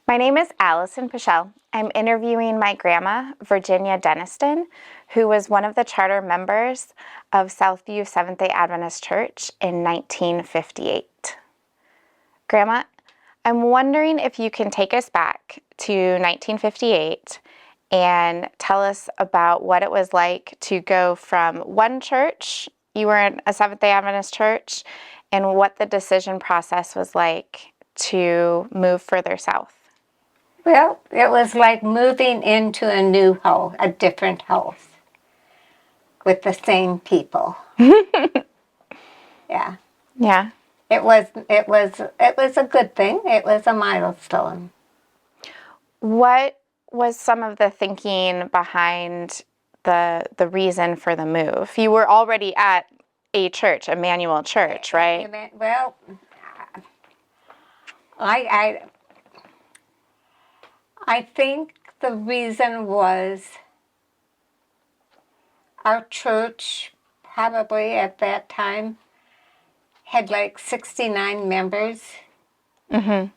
My name is Alison Pichel. I'm interviewing my grandma, Virginia Denniston, who was one of the charter members of Southview Seventh-day Adventist Church in 1958. Grandma, I'm wondering if you can take us back to 1958 and tell us about what it was like to go from one church, you were in a Seventh-day Adventist church, and what the decision process was like to move further south. Well, it was like moving into a new house, a different house, with the same people. Yeah. Yeah. It was a good thing. It was a milestone. What was some of the thinking behind the reason for the move? You were already at a church, Emmanuel Church, right? Well, I think the reason was our church probably at that time had like 69 members,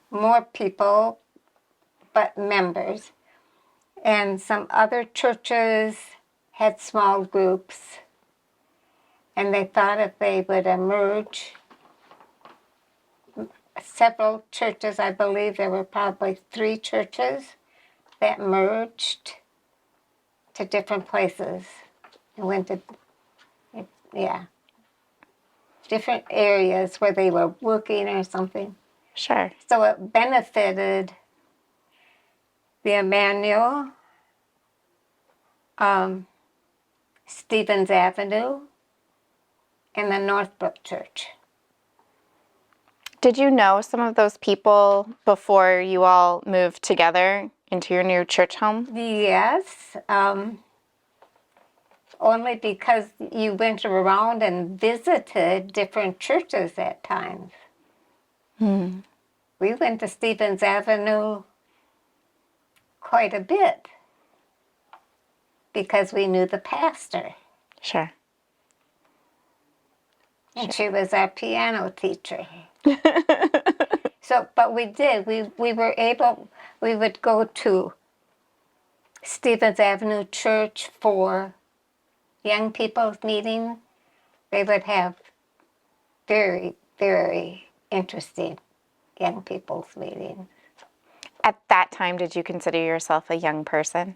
more people, but members. And some other churches had small groups, and they thought if they would emerge, several churches, I believe there were probably 3 churches that merged to different places and went to, different areas where they were working or something. Sure. So it benefited the Emmanuel, Stevens Avenue, and the Northbrook Church. Did you know some of those people before you all moved together into your new church home? Yes, only because you went around and visited different churches at times. We went to Stevens Avenue quite a bit because we knew the pastor. Sure. And she was our piano teacher. So, but we did. We were able, we would go to Stevens Avenue Church for young people's meeting. They would have very, very interesting young people's meetings. At that time, did you consider yourself a young person?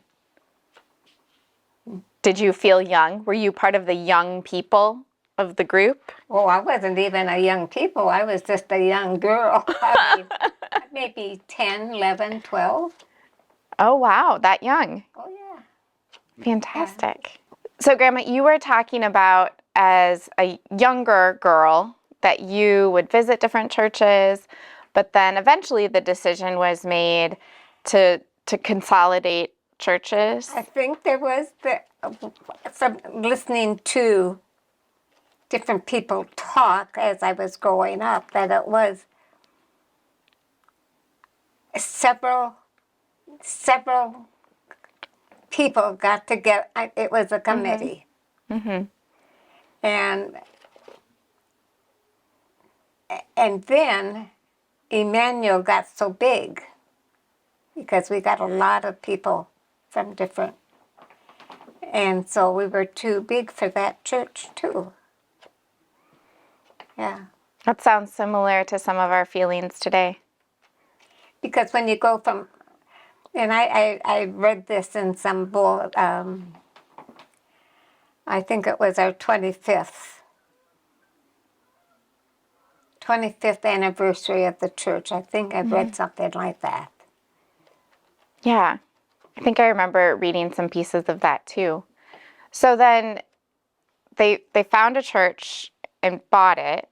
Did you feel young? Were you part of the young people of the group? Oh, I wasn't even a young people. I was just a young girl. I mean, maybe 10, 11, 12. Oh, wow, that young. Oh, yeah. Fantastic. So, Grandma, you were talking about as a younger girl that you would visit different churches, but then eventually the decision was made to consolidate churches. I think there was from listening to different people talk as I was growing up, that it was several people got together. It was a committee. And then Emmanuel got so big because we got a lot of people from different, and so we were too big for that church too. Yeah. That sounds similar to some of our feelings today. Because when you go from, and I read this in some book, I think it was our 25th anniversary of the church. I think I read something like that. Yeah, I think I remember reading some pieces of that too. So then they found a church and bought it.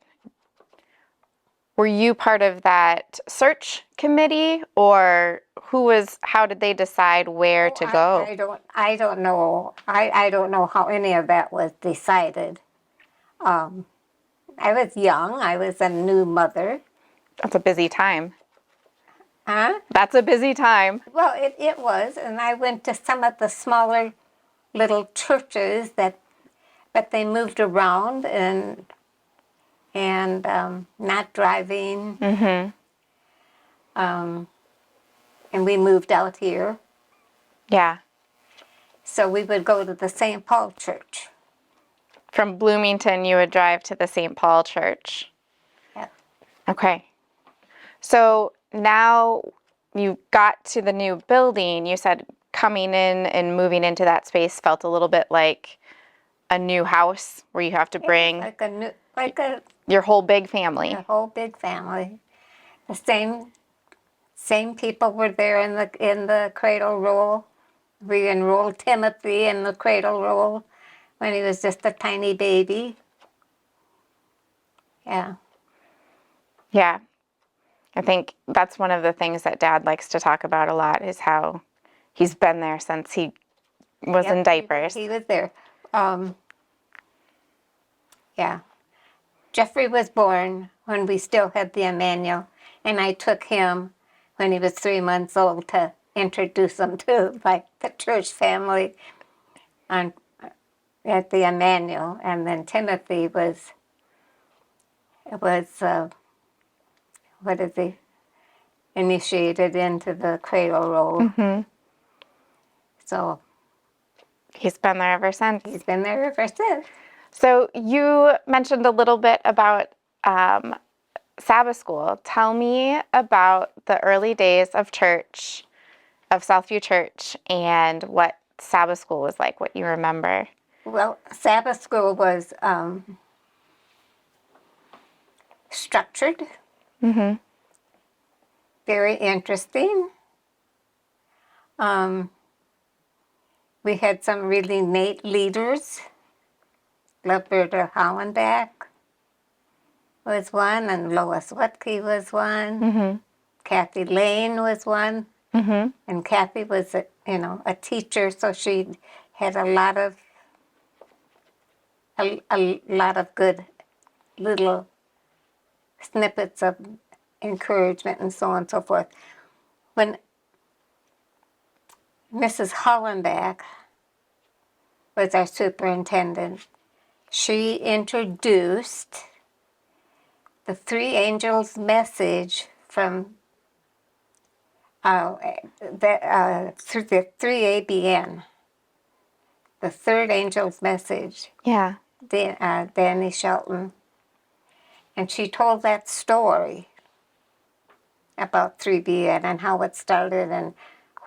Were you part of that search committee, or how did they decide where to go? I don't know. I don't know how any of that was decided. I was young. I was a new mother. That's a busy time. Huh? That's a busy time. Well, it was, and I went to some of the smaller little churches but they moved around and not driving. and we moved out here. Yeah. So we would go to the St. Paul Church. From Bloomington, you would drive to the St. Paul Church. Yeah. Okay. So now you got to the new building. You said coming in and moving into that space felt a little bit like a new house where you have to bring like a your whole big family. a whole big family. The same people were there in the cradle roll. We enrolled Timothy in the cradle roll when he was just a tiny baby. Yeah. Yeah. I think that's one of the things that Dad likes to talk about a lot is how he's been there since he was in diapers. He was there. Yeah. Jeffrey was born when we still had the Emmanuel, and I took him when he was 3 months old to introduce him to the church family at the Emmanuel. And then Timothy was what is he? Initiated into the cradle roll. Mm-hmm. So he's been there ever since. He's been there ever since. So you mentioned a little bit about Sabbath school. Tell me about the early days of church, of Southview Church, and what Sabbath school was like, what you remember. Well, Sabbath school was structured, Mm-hmm. very interesting. We had some really neat leaders. Roberta Hollenbach was one, and Lois Wutke was one. Mm-hmm. Kathy Lane was one. Mm-hmm. And Kathy was a teacher, so she had a lot of good little snippets of encouragement and so on and so forth. When Mrs. Hollenbach was our superintendent, she introduced the Three Angels message from through the 3ABN, the Third Angel's message. Yeah. Danny Shelton. And she told that story about 3BN and how it started and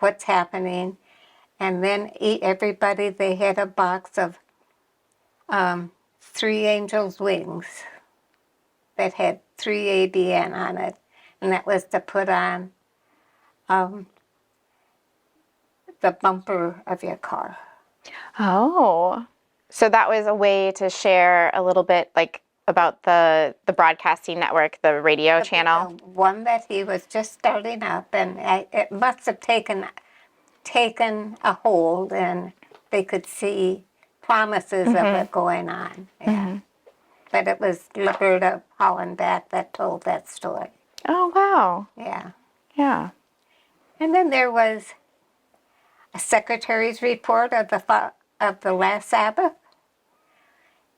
what's happening. And then everybody, they had a box of Three Angels' wings that had 3ABN on it. And that was to put on the bumper of your car. Oh. So that was a way to share a little bit about the broadcasting network, the radio channel. The one that he was just starting up, and it must have taken a hold, and they could see promises of it going on. Yeah. Mm-hmm. But it was Roberta Hollenbach that told that story. Oh, wow. Yeah. Yeah. And then there was a secretary's report of the last Sabbath,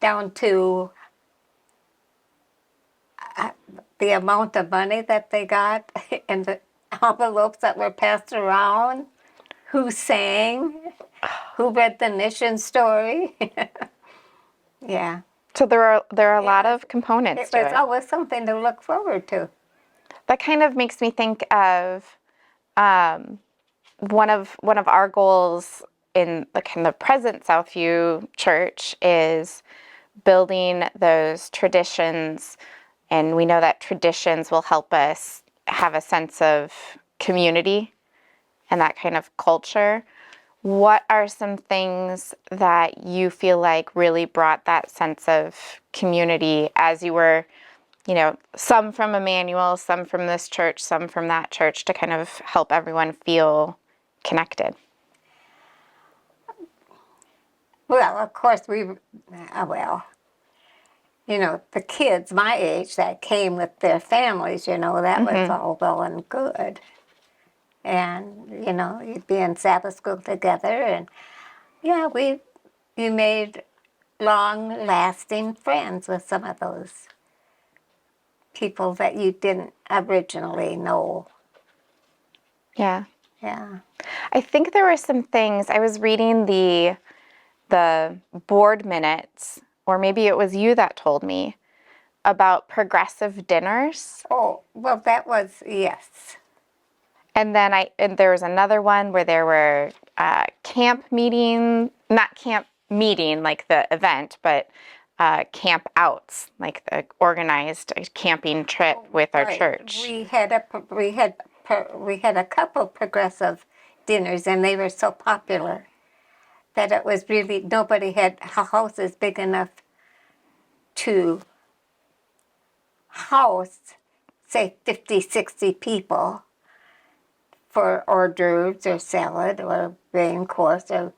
down to the amount of money that they got and the envelopes that were passed around, who sang, who read the mission story. Yeah. So there are a lot of components to it. It was always something to look forward to. That kind of makes me think of one of our goals in the kind of present Southview Church is building those traditions, and we know that traditions will help us have a sense of community and that kind of culture. What are some things that you feel like really brought that sense of community as you were, some from Emmanuel, some from this church, some from that church, to kind of help everyone feel connected? Well, of course, the kids my age that came with their families, that was all well and good. And, you'd be in Sabbath school together, and, yeah, you made long-lasting friends with some of those people that you didn't originally know. Yeah. Yeah. I think there were some things, I was reading the board minutes, or maybe it was you that told me, about progressive dinners. Oh, well, that was, yes. And then there was another one where there were camp meeting, not camp meeting like the event, but camp outs, like the organized camping trip with our Right. church. We had a couple progressive dinners, and they were so popular that it was really, nobody had houses big enough to house, say, 50, 60 people for hors d'oeuvres or salad or main course or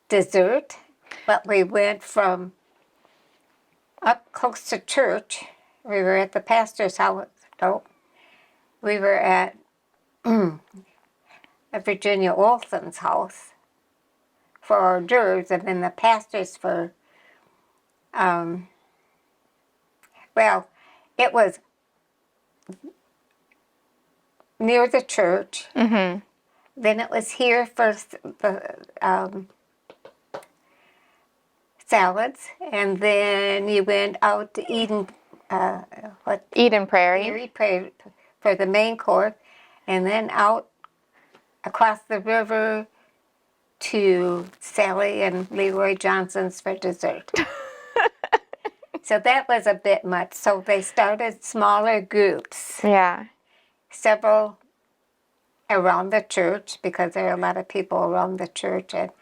dessert. But we went from up close to church. We were at the pastor's house. No, we were at Virginia Olson's house for hors d'oeuvres, and then the pastor's for, well, it was near the church. Mm-hmm. Then it was here for the salads, and then you went out to Eden, Eden Prairie. Erie Prairie for the main course, and then out across the river to Sally and Leroy Johnson's for dessert. So that was a bit much. So they started smaller groups, Yeah. several around the church, because there are a lot of people around the church, and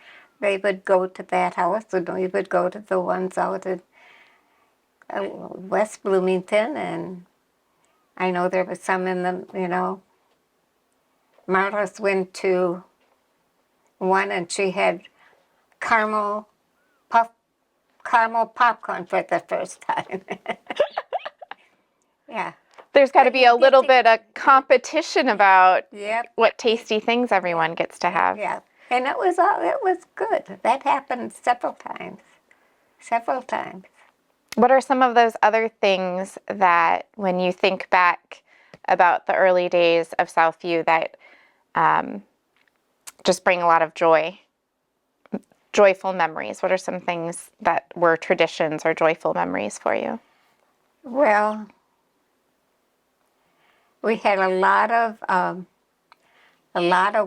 they would go to that house, and we would go to the ones out in West Bloomington, and I know there was some in the, Marlis went to one, and she had caramel popcorn for the first time. Yeah. There's got to be a little to- bit of competition about Yep. what tasty things everyone gets to have. Yeah. And it was good. That happened several times. Several times. What are some of those other things that, when you think back about the early days of Southview, that just bring a lot of joyful memories? What are some things that were traditions or joyful memories for you? Well, we had a lot of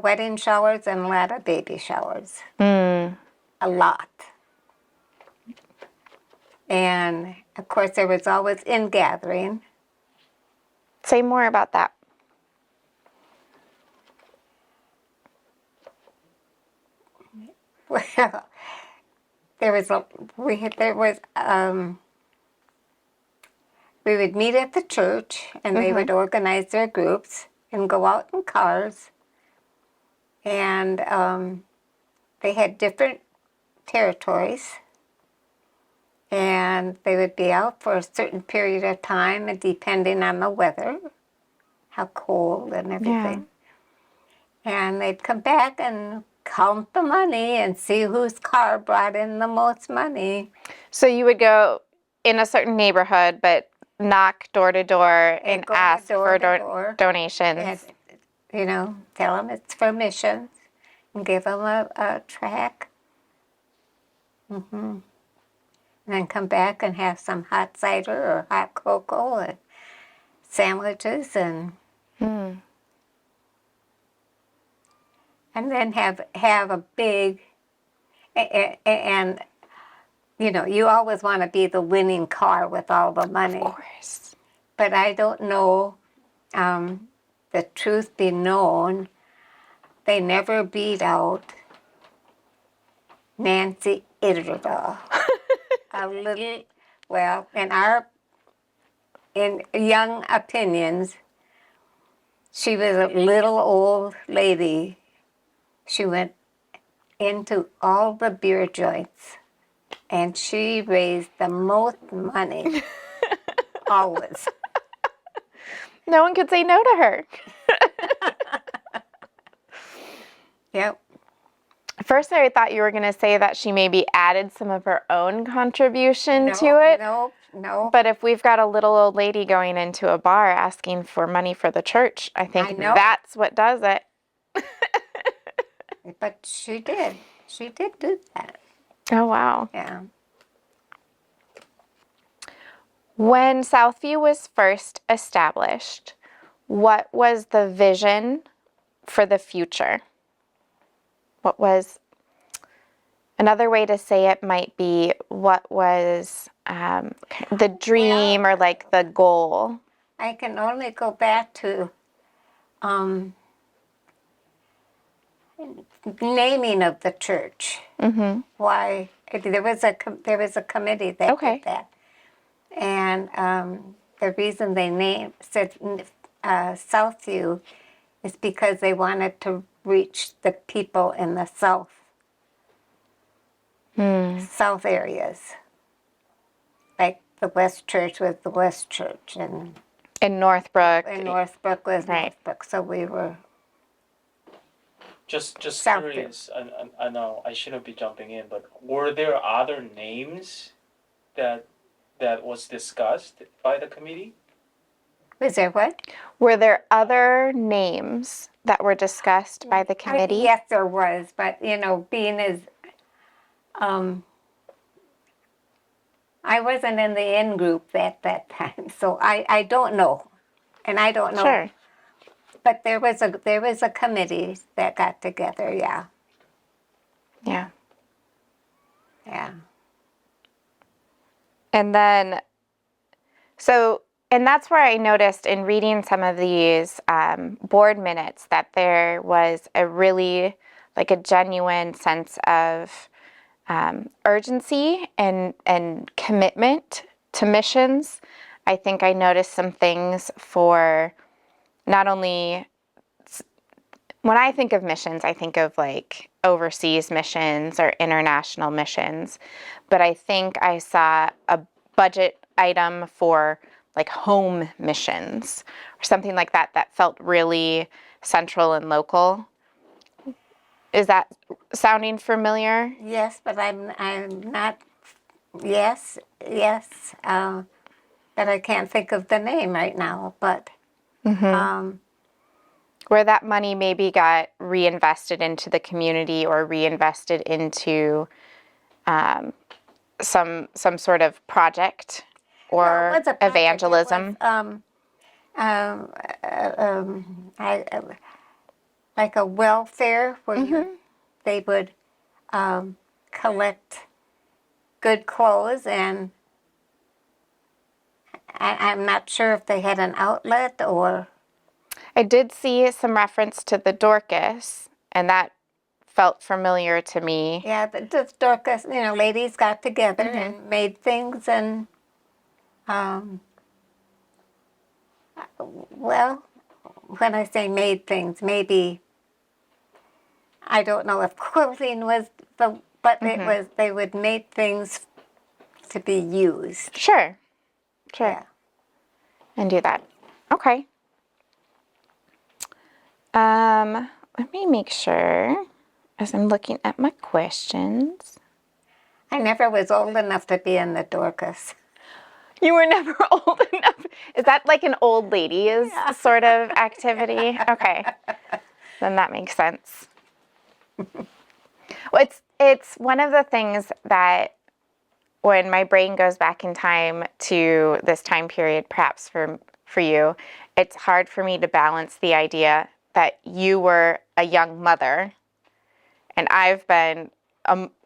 wedding showers and a lot of baby showers. A lot. And of course, there was always in-gathering. Say more about that. Well, we would meet at the church, and they would organize their groups and go out in cars. And they had different territories, and they would be out for a certain period of time, and depending on the weather, how cold and everything. And they'd come back and count the money and see whose car brought in the most money. So you would go in a certain neighborhood, but knock door to door and go ask door for to door. donations. And, tell them it's for missions and give them a tract. And then come back and have some hot cider or hot cocoa and sandwiches and then have a big, and you always want to be the winning car with all the money. Of course. But I don't know, the truth be known, they never beat out Nancy Itterdahl. A little, well, in young opinions, she was a little old lady. She went into all the beer joints, and she raised the most money, always. No one could say no to her. Yep. First, I thought you were going to say that she maybe added some of her own contribution to it. No. But if we've got a little old lady going into a bar asking for money for the church, I think that's what does it. But she did. She did do that. Oh, wow. Yeah. When Southview was first established, what was the vision for the future? What was another way to say it might be what was the dream or like the goal? I can only go back to naming of the church. Mm-hmm. Why there was a committee that Okay. did that, and the reason they said Southview is because they wanted to reach the people in the south areas, like the West Church was the West Church, and In Northbrook. Northbrook was Right. Northbrook. So we were Just Southview. curious, I know I shouldn't be jumping in, but were there other names that was discussed by the committee? Was there what? Were there other names that were discussed by the committee? Yes, there was, but being as I wasn't in the in group at that time, so I don't know, and I don't know. Sure. But there was a committee that got together. Yeah, Yeah. yeah. And then, and that's where I noticed in reading some of these board minutes that there was a really, like a genuine sense of urgency and commitment to missions. I think I noticed some things for not only, when I think of missions, I think of like overseas missions or international missions, but I think I saw a budget item for like home missions or something like that that felt really central and local. Is that sounding familiar? Yes, but I'm not. Yes, yes. But I can't think of the name right now. But Where that money maybe got reinvested into the community or reinvested into some sort of project or it was a project. evangelism. It was, like a welfare where they would collect good clothes, and I'm not sure if they had an outlet or. I did see some reference to the Dorcas, and that felt familiar to me. Yeah, the Dorcas, ladies got together and made things, and well, when I say made things, maybe I don't know if quilting was but it was, they would make things to be used. Sure. Yeah. And do that. Okay. Let me make sure as I'm looking at my questions. I never was old enough to be in the Dorcas. You were never old enough. Is that like an old ladies sort of activity? Okay. Then that makes sense. Well, it's one of the things that when my brain goes back in time to this time period, perhaps for you, it's hard for me to balance the idea that you were a young mother and I've been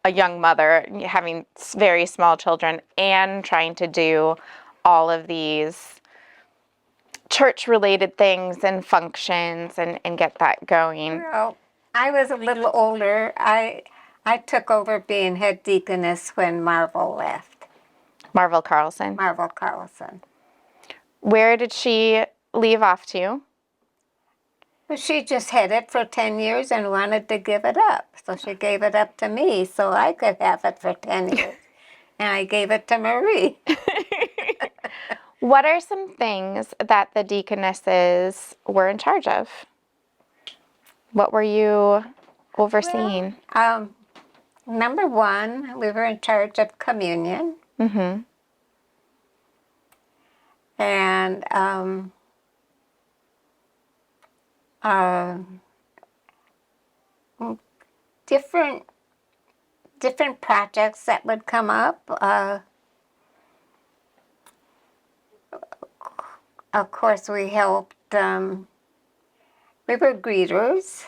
a young mother having very small children and trying to do all of these church-related things and functions and get that going. Well, I was a little older. I took over being head deaconess when Marvel left. Marvel Carlson. Marvel Carlson. Where did she leave off to? She just had it for 10 years and wanted to give it up. So she gave it up to me so I could have it for 10 years. And I gave it to Marie. What are some things that the deaconesses were in charge of? What were you overseeing? Number one, we were in charge of communion. And different projects that would come up. Of course, we helped. We were greeters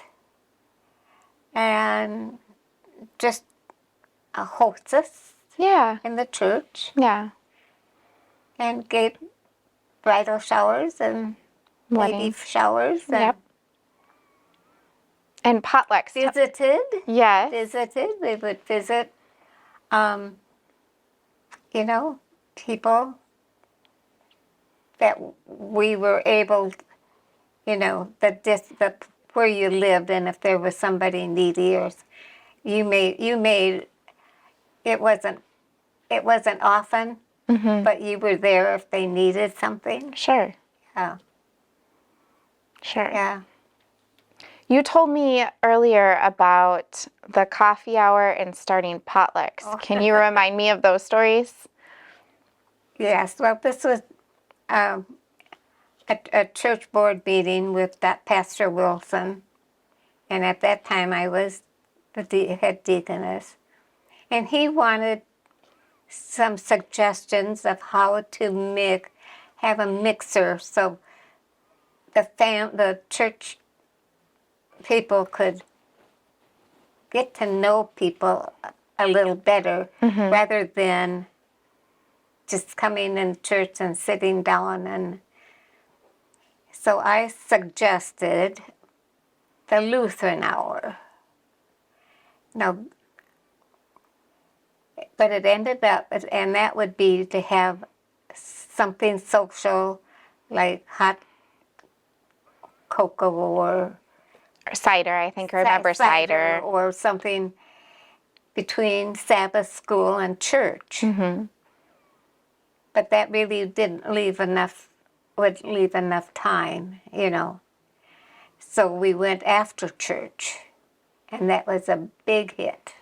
and just a hostess Yeah. in the church, Yeah. and gave bridal showers and baby Weddings. showers, and Yep. And potlucks. visited. Yes. We would visit, you know, people that we were able, you know, the where you lived, and if there was somebody needy, or you made it wasn't often, but you were there if they needed something. Sure. Yeah. Sure. Yeah. You told me earlier about the coffee hour and starting potlucks. Oh. Can you remind me of those stories? Yes. Well, this was a church board meeting with that Pastor Wilson, and at that time I was the head deaconess, and he wanted some suggestions of how to have a mixer so the church people could get to know people a little better, rather than just coming in church and sitting down. And so I suggested the Lutheran hour. Now, but it ended up, and that would be to have something social, like hot cocoa or Or cider, I think I remember cider. or something between Sabbath school and church. But that really would leave enough time, you know. So we went after church, and that was a big hit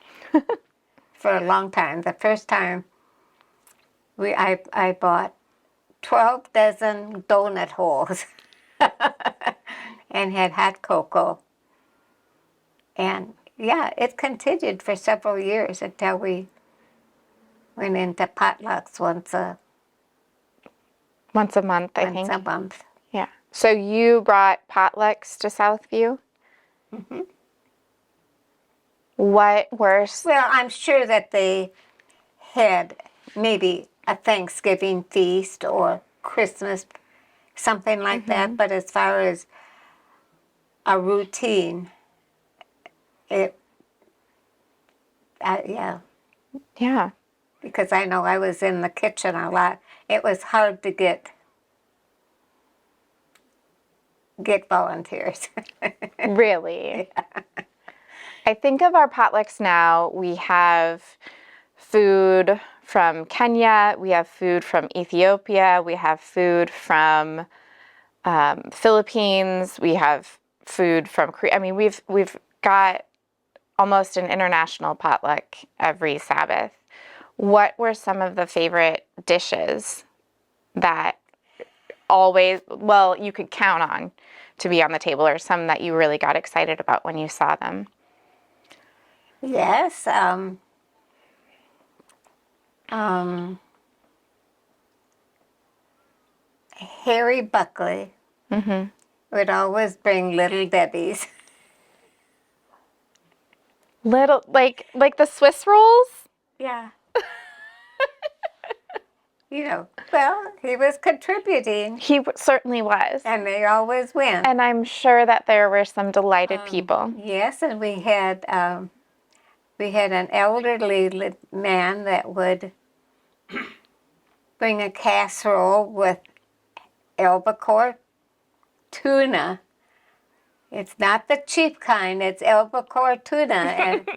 for a long time. The first time I bought 12 dozen donut holes and had hot cocoa. And yeah, it continued for several years until we went into potlucks once a Once a month, I think. month. Yeah. So you brought potlucks to Southview? What were... Well, I'm sure that they had maybe a Thanksgiving feast or Christmas, something like that. But as far as a routine, yeah, Yeah. because I know I was in the kitchen a lot. It was hard to get volunteers. Really? I think of our potlucks now, we have food from Kenya, we have food from Ethiopia, we have food from Philippines, we have food from Korea. I mean, we've got almost an international potluck every Sabbath. What were some of the favorite dishes that always, well, you could count on to be on the table, or some that you really got excited about when you saw them? Yes. Harry Buckley would always bring Little Debbie's. Little, like the Swiss rolls? Yeah. You know, well, he was contributing, He certainly was. and they always win. And I'm sure that there were some delighted people. Yes, and we had an elderly man that would bring a casserole with albacore tuna. It's not the cheap kind, it's albacore tuna. And,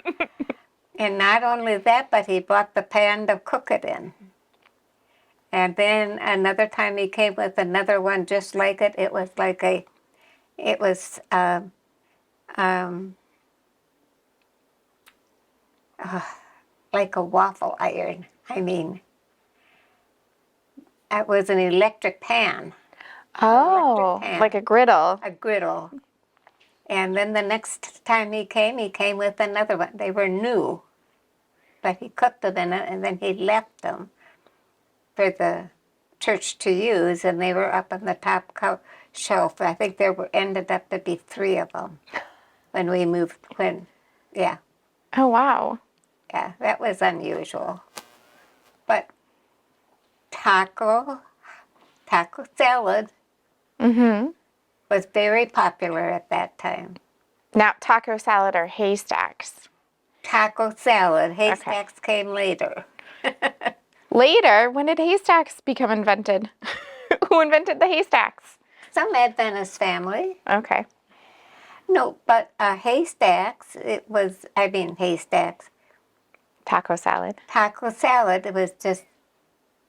and not only that, but he bought the pan to cook it in. And then another time he came with another one just like it. It was like like a waffle iron. I mean, it was an electric pan. Oh, pan. like a griddle. A griddle. And then the next time he came with another one. They were new, but he cooked them in it, and then he left them for the church to use, and they were up on the top shelf. I think ended up to be 3 of them when we moved. Yeah, Oh, wow. that was unusual. But taco salad was very popular at that time. Now, taco salad or haystacks? Taco salad. Haystacks came later. Later, when did haystacks become invented? Who invented the haystacks? Some Adventist family. Okay. No, but haystacks, haystacks. Taco salad. Taco salad, it was just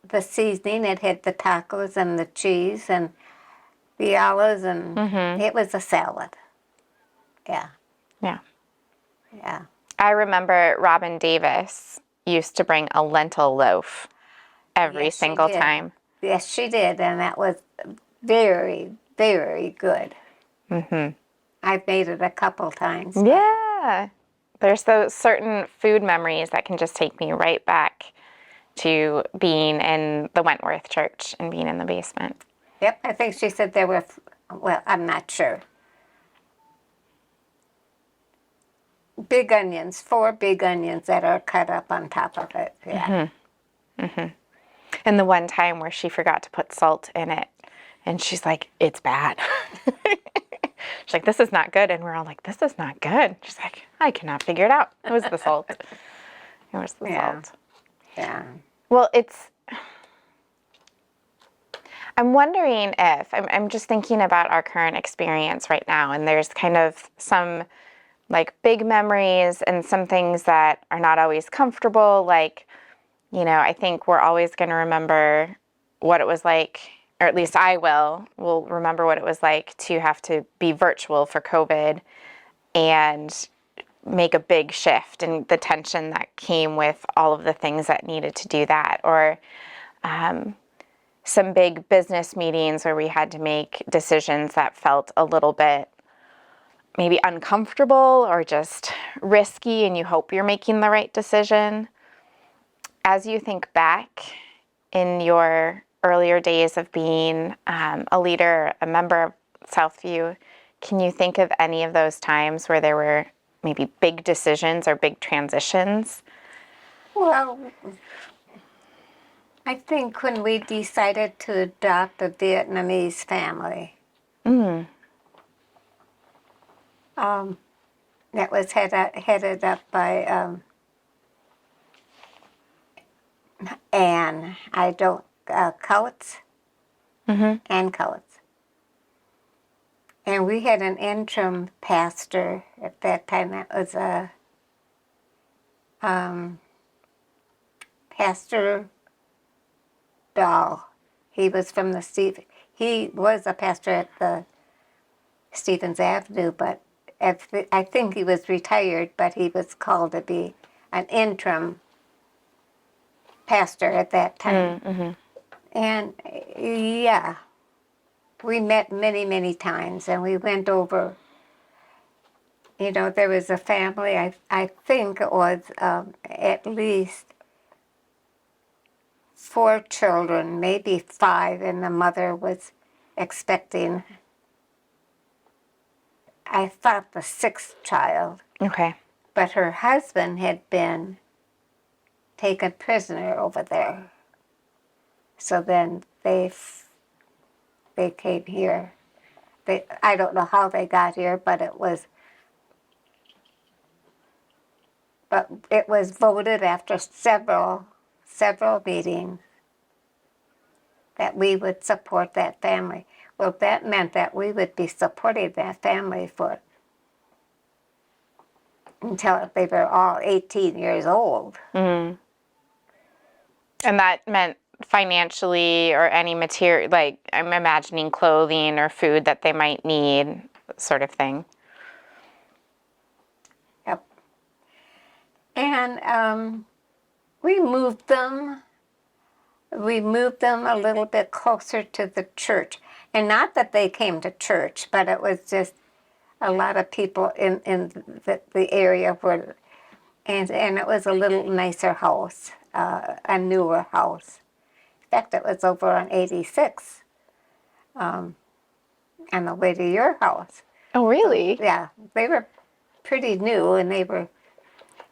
the seasoning. It had the tacos and the cheese and the olives, and it was a salad. Yeah. Yeah. Yeah. I remember Robin Davis used to bring a lentil loaf every Yes, she single did. time. Yes, she did, and that was very, very good. I've made it a couple times. Yeah. There's those certain food memories that can just take me right back to being in the Wentworth Church and being in the basement. Yep, I think she said there were, well, I'm not sure. Big onions, 4 big onions that are cut up on top of it. Yeah. And the one time where she forgot to put salt in it, and she's like, it's bad. She's like, this is not good. And we're all like, this is not good. She's like, I cannot figure it out. It was the salt. It was the salt. Yeah. Well, I'm wondering if, I'm just thinking about our current experience right now, and there's kind of some like big memories and some things that are not always comfortable. Like, I think we're always going to remember what it was like, or at least I will remember what it was like to have to be virtual for COVID and make a big shift, and the tension that came with all of the things that needed to do that, or some big business meetings where we had to make decisions that felt a little bit maybe uncomfortable or just risky, and you hope you're making the right decision. As you think back in your earlier days of being a leader, a member of Southview, can you think of any of those times where there were maybe big decisions or big transitions? Well, I think when we decided to adopt a Vietnamese family, that was headed up by Anne. Coates. Anne Coates. And we had an interim pastor at that time. That was Pastor Dahl. He was from he was a pastor at the Stevens Avenue, but I think he was retired, but he was called to be an interim pastor at that time. And yeah, we met many, many times, and we went over, there was a family, I think it was at least 4 children, maybe 5, and the mother was expecting, I thought, the 6th child. Okay. But her husband had been taken prisoner over there. So then they came here. I don't know how they got here, but it was voted after several meetings that we would support that family. Well, that meant that we would be supporting that family until they were all 18 years old. And that meant financially or any material, like I'm imagining clothing or food that they might need, sort of thing. Yep. And we moved them a little bit closer to the church. And not that they came to church, but it was just a lot of people in the area were, and it was a little nicer house, a newer house. In fact, it was over on 86, on the way to your house. Oh, really? Yeah, they were pretty new, and they were,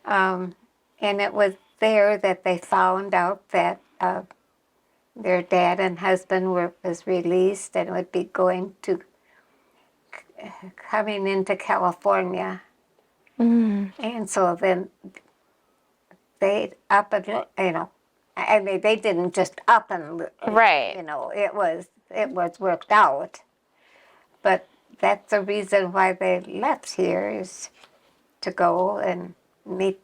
and it was there that they found out that their dad and husband was released and would be coming into California. And so then they I mean, they didn't just up and, Right. it was worked out. But that's the reason why they left here, is to go and meet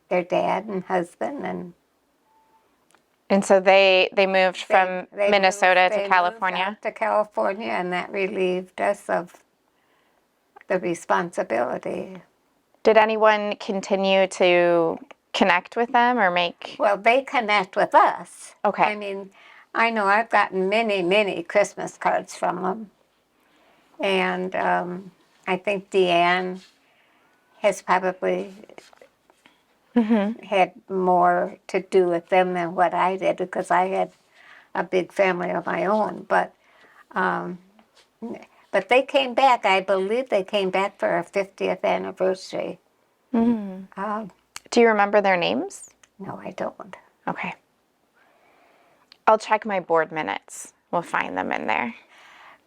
their dad and husband. And so they moved from They Minnesota they to moved California. out to California, and that relieved us of the responsibility. Did anyone continue to connect with them or make? Well, they connect with us. Okay. I mean, I know I've gotten many, many Christmas cards from them. And I think Deanne has probably had more to do with them than what I did, because I had a big family of my own. But they came back. I believe they came back for our 50th anniversary. Do you remember their names? No, I don't. Okay. I'll check my board minutes. We'll find them in there.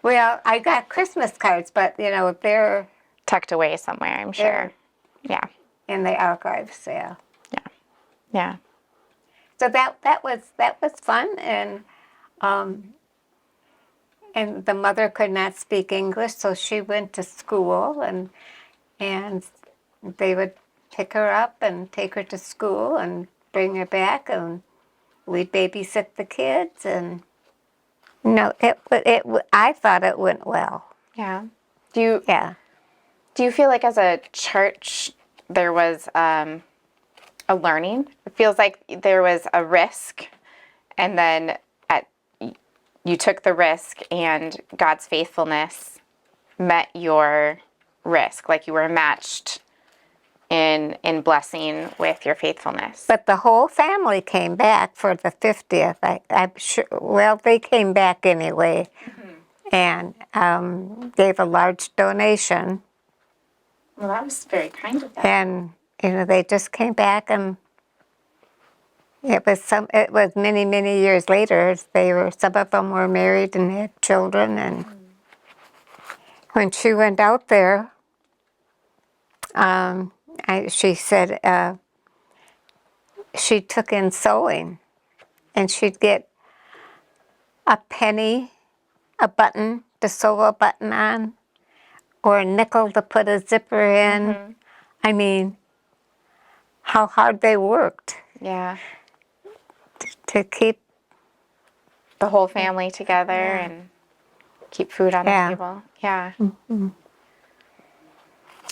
Well, I got Christmas cards, but they're Tucked away somewhere, I'm sure. Yeah. in the archives. Yeah. Yeah. So that was fun, and the mother could not speak English, so she went to school, and they would pick her up and take her to school and bring her back, and we'd babysit the kids, and I thought it went well. Yeah. Do Yeah. you feel like as a church there was a learning? It feels like there was a risk, and then you took the risk, and God's faithfulness met your risk. Like you were matched in blessing with your faithfulness. But the whole family came back for the 50th. I'm sure. Well, they came back anyway, and gave a large donation. Well, that was very kind of them. And they just came back, and it was many, many years later. Some of them were married and had children, and when she went out there, she said she took in sewing, and she'd get a penny, a button to sew a button on, or a nickel to put a zipper in. I mean, how hard they worked. Yeah. To keep The whole family together and keep food on the table. Yeah.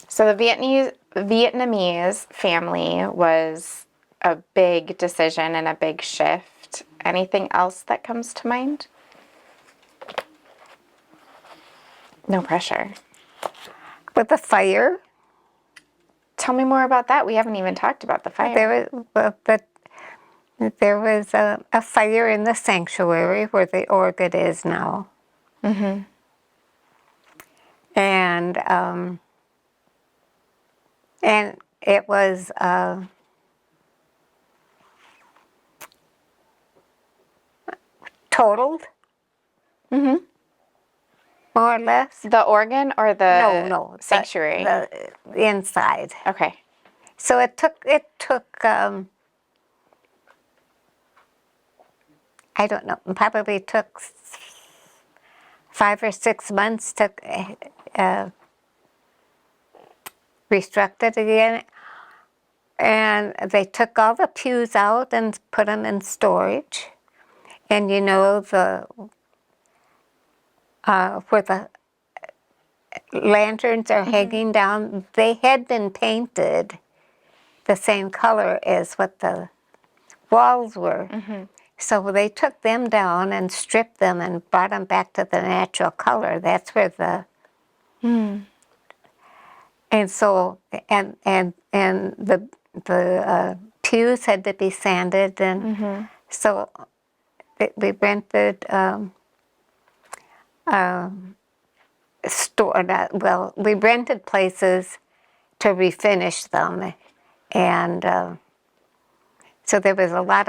So the Vietnamese family was a big decision and a big shift. Anything else that comes to mind? No pressure. with the fire. Tell me more about that. We haven't even talked about the fire. There was a fire in the sanctuary where the organ is now. And it was totaled, more or less. The organ or the No, sanctuary? the inside. Okay. So it took I don't know, probably took 5 or 6 months to restruct it again. And they took all the pews out and put them in storage. And where the lanterns are hanging down, they had been painted the same color as what the walls were. So they took them down and stripped them and brought them back to the natural color. That's where And so, and the pews had to be sanded, and so we rented we rented places to refinish them, and so there was a lot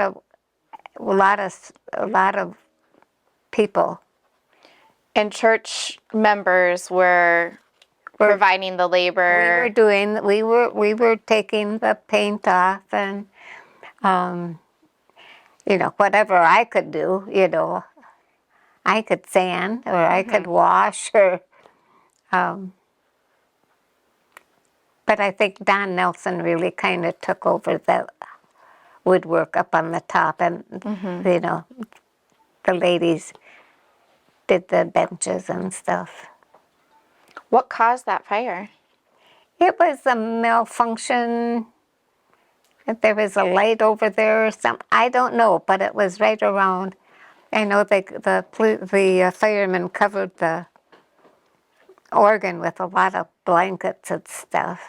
of people. And church members were providing the labor. We were taking the paint off, and whatever I could do, I could sand or I could wash or. But I think Don Nelson really kind of took over the woodwork up on the top, and the ladies did the benches and stuff. What caused that fire? It was a malfunction. There was a light over there or something. I don't know, but it was right around. I know the firemen covered the organ with a lot of blankets and stuff.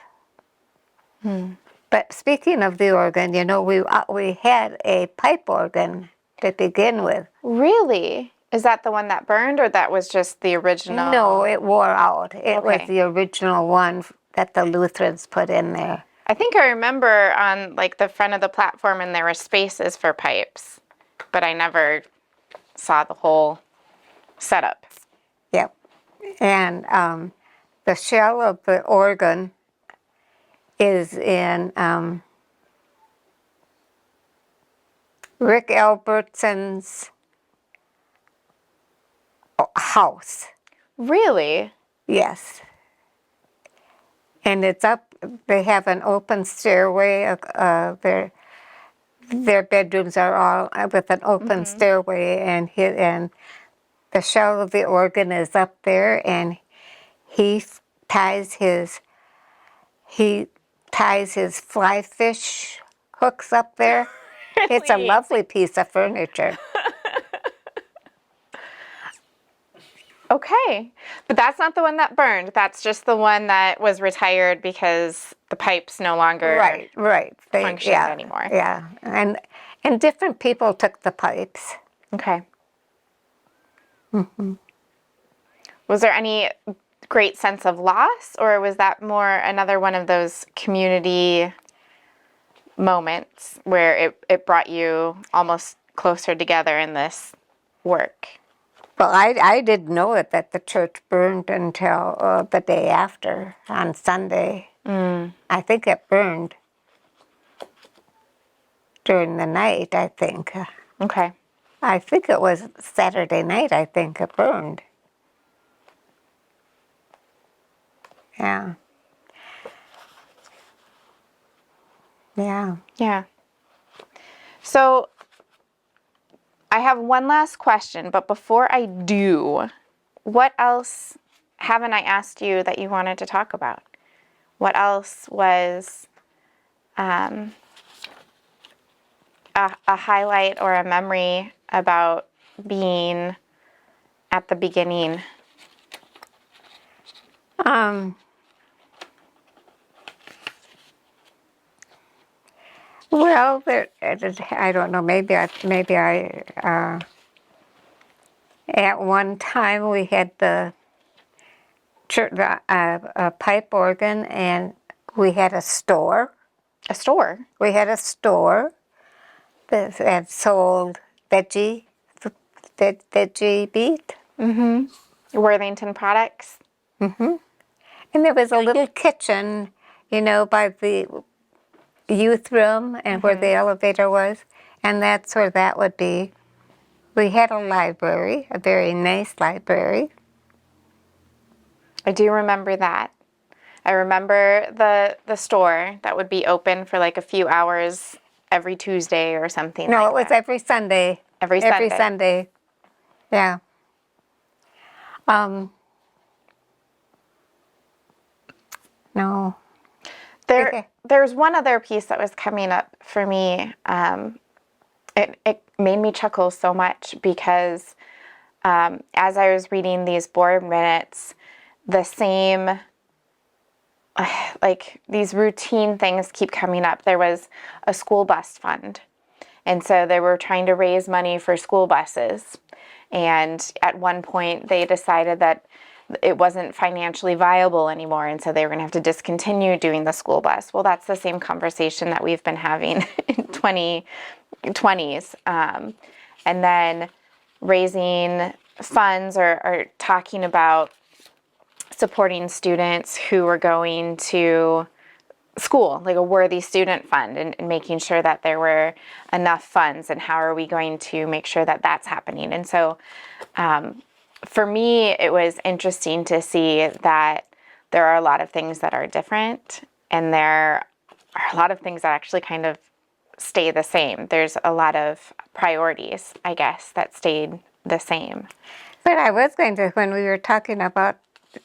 But speaking of the organ, we had a pipe organ to begin with. Really? Is that the one that burned, or that was just the original? No, it wore out. It was Okay. the original one that the Lutherans put in there. I think I remember on like the front of the platform, and there were spaces for pipes, but I never saw the whole setup. Yep. And the shell of the organ is in Rick Albertson's house. Really? Yes. And it's up, they have an open stairway. Their bedrooms are all with an open stairway, and the shell of the organ is up there, and he ties his fly fish hooks up there. It's a Really? lovely piece of furniture. Okay. But that's not the one that burned. That's just the one that was retired because the pipes no longer Right. functioned anymore. Yeah, and different people took the pipes. Okay. Was there any great sense of loss, or was that more another one of those community moments where it brought you almost closer together in this work? Well, I didn't know that the church burned until the day after, on Sunday. I think it burned during the night, I think. Okay. I think it was Saturday night, I think it burned. Yeah. Yeah. Yeah. So I have one last question, but before I do, what else haven't I asked you that you wanted to talk about? What else was a highlight or a memory about being at the beginning? Well, I don't know. Maybe I. At one time, we had the church, a pipe organ, and we had a store. A store? We had a store that sold veggie meat. Worthington products? And there was a little kitchen, by the youth room and where the elevator was, and that's where that would be. We had a library, a very nice library. I do remember that. I remember the store that would be open for like a few hours every Tuesday or something. No, like it was that. every Sunday. Every Sunday. Yeah. No. There's one other piece that was coming up for me. It made me chuckle so much because as I was reading these board minutes, the same like these routine things keep coming up. There was a school bus fund. And so they were trying to raise money for school buses. And at one point they decided that it wasn't financially viable anymore. And so they were going to have to discontinue doing the school bus. Well, that's the same conversation that we've been having in 2020s. And then raising funds or talking about supporting students who were going to school, like a worthy student fund, and making sure that there were enough funds, and how are we going to make sure that that's happening. And so for me, it was interesting to see that there are a lot of things that are different, and there are a lot of things that actually kind of stay the same. There's a lot of priorities, I guess, that stayed the same. But I was going to, when we were talking about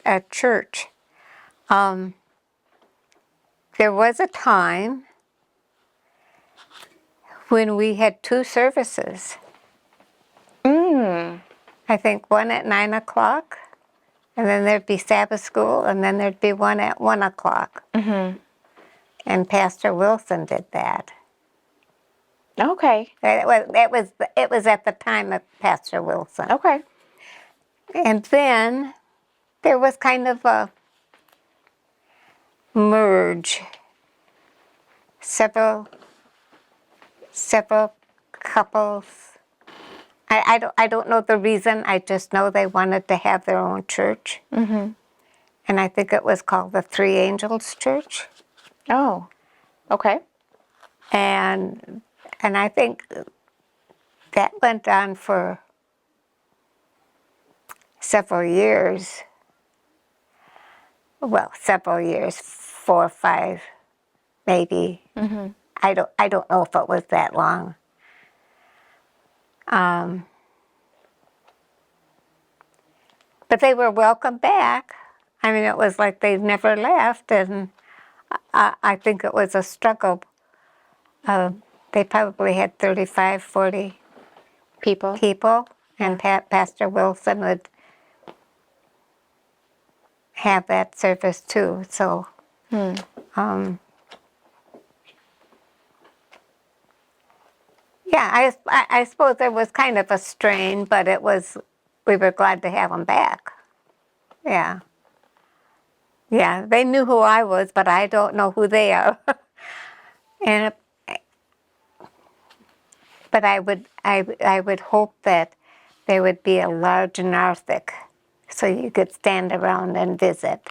a church, there was a time when we had 2 services. I think one at 9 o'clock, and then there'd be Sabbath school, and then there'd be one at 1 o'clock. And Pastor Wilson did that. Okay. It was at the time of Pastor Wilson. Okay. And then there was kind of a merge. Several couples. I don't know the reason. I just know they wanted to have their own church. And I think it was called the Three Angels Church. Oh, okay. And I think that went on for several years. Well, several years, 4 or 5, maybe. I don't know if it was that long. But they were welcome back. I mean, it was like they never left, and I think it was a struggle. They probably had 35, 40 people, and Pastor Wilson would have that service too. So, yeah, I suppose there was kind of a strain, but we were glad to have them back. Yeah. Yeah, they knew who I was, but I don't know who they are. But I would hope that there would be a large narthex so you could stand around and visit.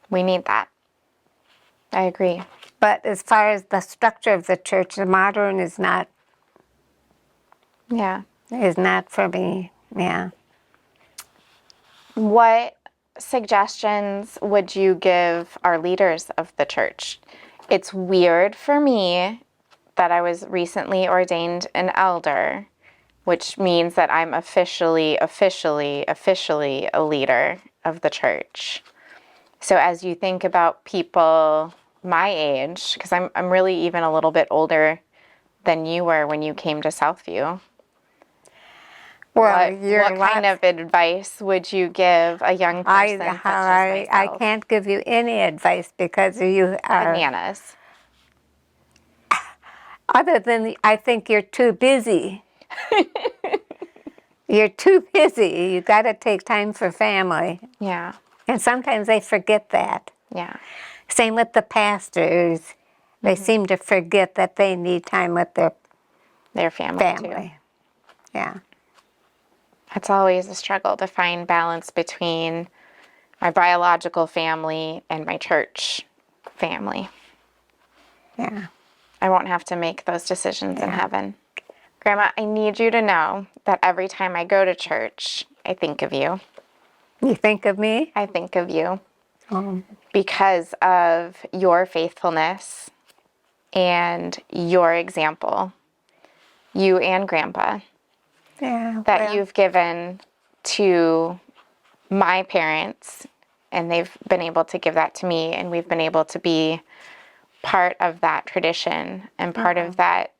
We need that. I agree. But as far as the structure of the church, the modern is not for me. Yeah. What suggestions would you give our leaders of the church? It's weird for me that I was recently ordained an elder, which means that I'm officially a leader of the church. So as you think about people my age, because I'm really even a little bit older than you were when you came to Southview. Well, what kind of advice would you give a young person such as myself? I can't give you any advice because you are bananas. Other than I think you're too busy. You're too busy. You got to take time for family. Yeah. And sometimes they forget that. Yeah. Same with the pastors. They seem to forget that they need time with their family too. Yeah. It's always a struggle to find balance between my biological family and my church family. Yeah. I won't have to make those decisions in heaven. Grandma, I need you to know that every time I go to church, I think of you. You think of me? I think of you. Because of your faithfulness and your example, you and Grandpa, that you've given to my parents, and they've been able to give that to me, and we've been able to be part of that tradition and part of that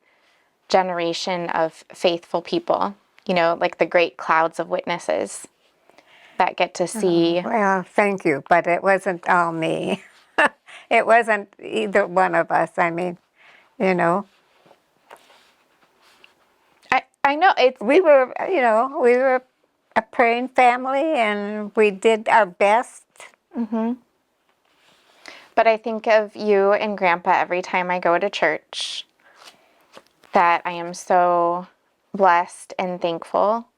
generation of faithful people, like the great clouds of witnesses. that get to see. Well, thank you, but it wasn't all me. It wasn't either one of us. I mean, you know, I know it's we were a praying family, and we did our best. but I think of you and Grandpa every time I go to church, that I am so blessed and thankful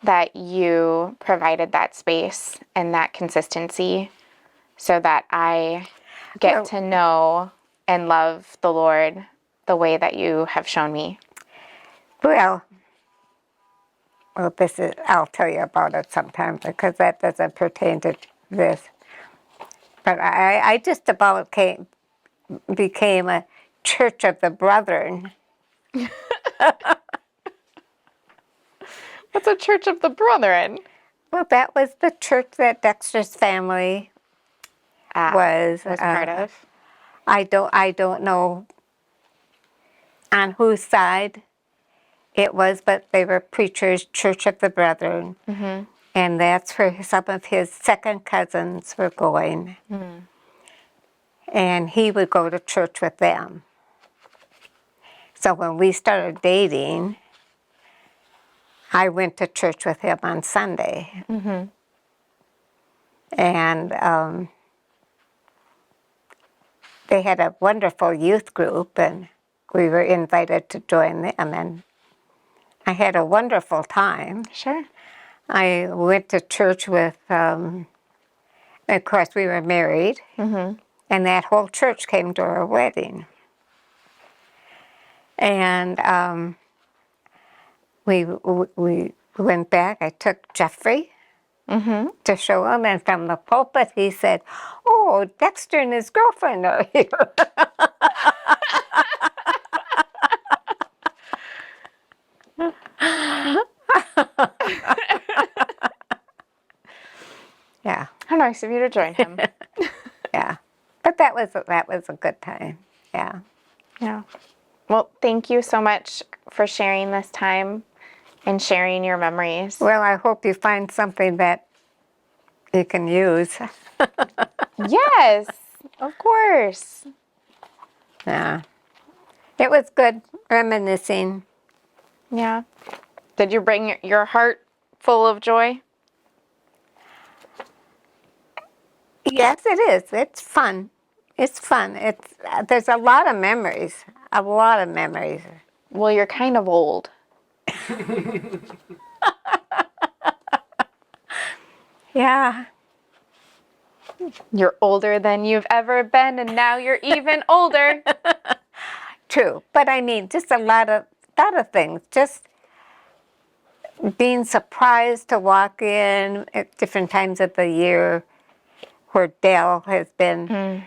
that you provided that space and that consistency so that I get Well- to know and love the Lord the way that you have shown me. Well, this is, I'll tell you about it sometime because that doesn't pertain to this. But I just about became a Church of the Brethren. What's a Church of the Brethren? Well, that was the church that Dexter's family was part of. I don't know on whose side it was, but they were preachers, Church of the Brethren. And that's where some of his second cousins were going. And he would go to church with them. So when we started dating, I went to church with him on Sunday. And they had a wonderful youth group, and we were invited to join them. And I had a wonderful time. Sure. I went to church with, of course, we were married, and that whole church came to our wedding. And we went back. I took Jeffrey to show him, and from the pulpit he said, "Oh, Dexter and his girlfriend are here." Yeah, How nice of you to join him. yeah. But that was a good time. Yeah. Yeah. Well, thank you so much for sharing this time and sharing your memories. Well, I hope you find something that you can use. Yes, of course. Yeah. It was good reminiscing. Yeah. Did you bring your heart full of joy? Yes, it is. It's fun. It's fun. There's a lot of memories. A lot of memories. Well, you're kind of old. Yeah. You're older than you've ever been, and now you're even older. True. But I mean, just a lot of things. Just being surprised to walk in at different times of the year where Dale has been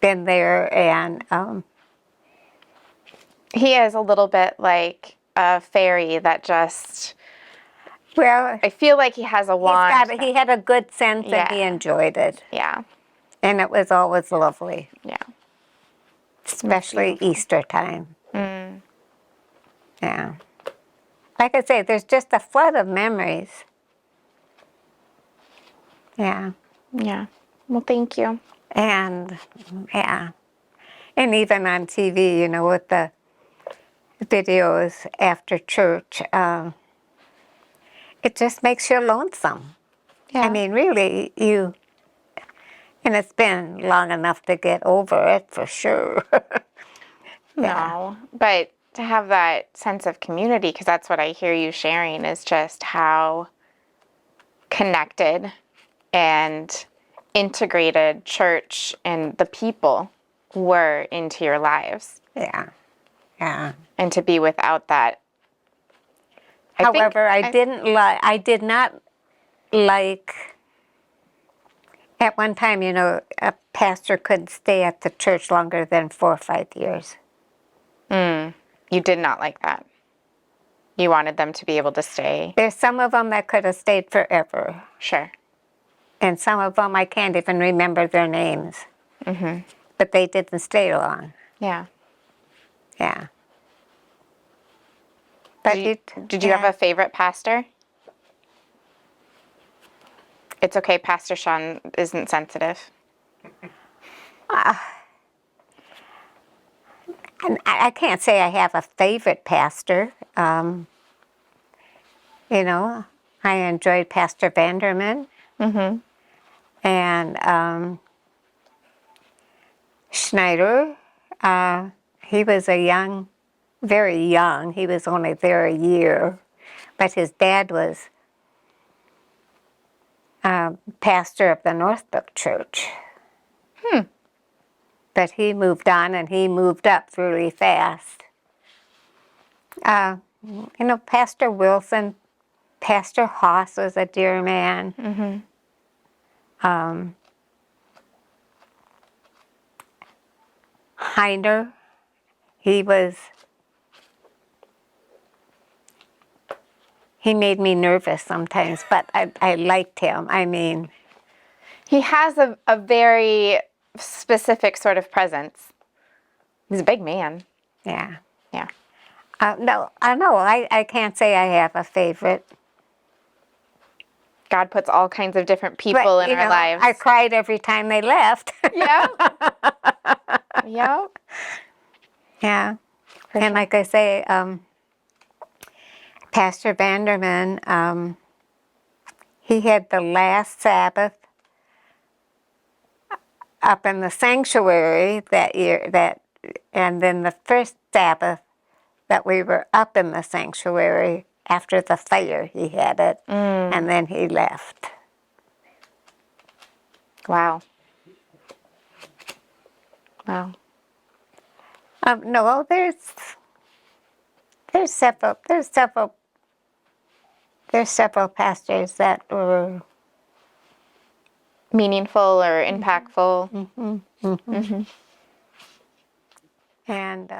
there, and He is a little bit like a fairy that just, well, I feel like he has a wand. he had a good sense and he Yeah. enjoyed it. Yeah. And it was always lovely, Yeah. especially Easter time. Yeah. Like I say, there's just a flood of memories. Yeah. Yeah. Well, thank you. And, yeah. And even on TV, with the videos after church, it just makes you lonesome. Yeah. I mean, really, and it's been long enough to get over it for sure. No, but to have that sense of community, because that's what I hear you sharing, is just how connected and integrated church and the people were into your lives. Yeah. Yeah. And to be without that. However, I did not like, at one time, a pastor couldn't stay at the church longer than 4 or 5 years. You did not like that. You wanted them to be able to stay. There's some of them that could have stayed forever. Sure. And some of them, I can't even remember their names. But they didn't stay long. Yeah. Yeah. But Did you have a favorite pastor? It's okay, Pastor Sean isn't sensitive. And I can't say I have a favorite pastor. You know, I enjoyed Pastor Vanderman. Mm-hmm. And Schneider, he was very young. He was only there a year. But his dad was pastor of the Northbrook Church. But he moved on, and he moved up really fast. You know, Pastor Wilson, Pastor Haas was a dear man. Mm-hmm. Heiner, he made me nervous sometimes, but I liked him. I mean, He has a very specific sort of presence. He's a big man. yeah. Yeah. No, I can't say I have a favorite. God puts all kinds of different people But, in you our know, lives. I cried every time they left. Yeah. Yep. Yeah. For And sure. like I say, Pastor Vanderman, he had the last Sabbath up in the sanctuary that year, and then the first Sabbath that we were up in the sanctuary after the fire, he had it, and then he left. Wow. Wow. No, there's several pastors that were Meaningful or impactful. and